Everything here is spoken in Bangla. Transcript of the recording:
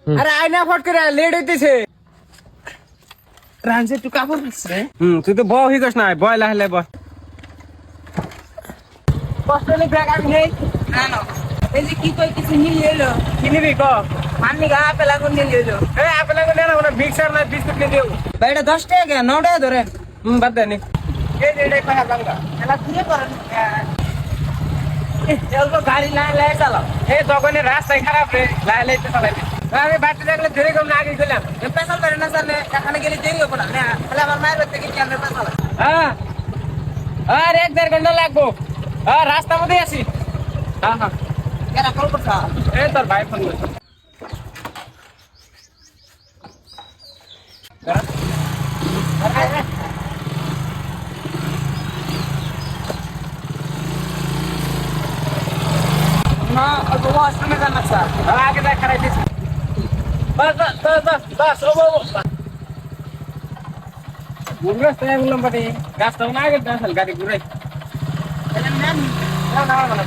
আরে আয়না ফট করে লেট হইতেছে। রানছে একটু কাপড় দিচ্ছে। তুই তো বই কস না, বয় লাহলে বয়। কষ্ট হলে ব্যাগ আমি নেই। না না, এই যে কি কই কিছু নিয়ে এলো। কি নিবি ক? মান্নি গা আপেল আগুন নিয়ে এলো। আপেল আগুন নিয়ে না, মিক্সার না বিস্কুট নিয়ে দিও। ভাই এটা 10 টাকা কেন 9 টাকা ধরেন। বাদ দে নি। এই যে এটাই পাহা বাংলা। এলা ঘুরে করেন। অল্প গাড়ি না লাই চালাও। তখন রাস্তায় খারাপ রে, লাহলে চালাই। আমি বাড়তে দেখলে ধরে কম না আগে গেলাম। পেছাল ধরে না জানে এখানে গেলে দেরি হবে না। তাহলে আমার মায়ের বাড়িতে গিয়ে আমরা পেছাল। হ্যাঁ আর 1-1.5 ঘন্টা লাগবো। রাস্তার মধ্যে আছি। হ্যাঁ কেন কল করছা? এই তোর ভাই ফোন করছে। না অল্প ওয়াশরুমে যান না স্যার। আগে দেখ খারাই দিছি। বাস বাস বাস বাস ও বাবু। রাস্তায় বললাম বাড়ি গাছটা না আগে গাড়ি ঘুরাই। তাহলে নেন। না না না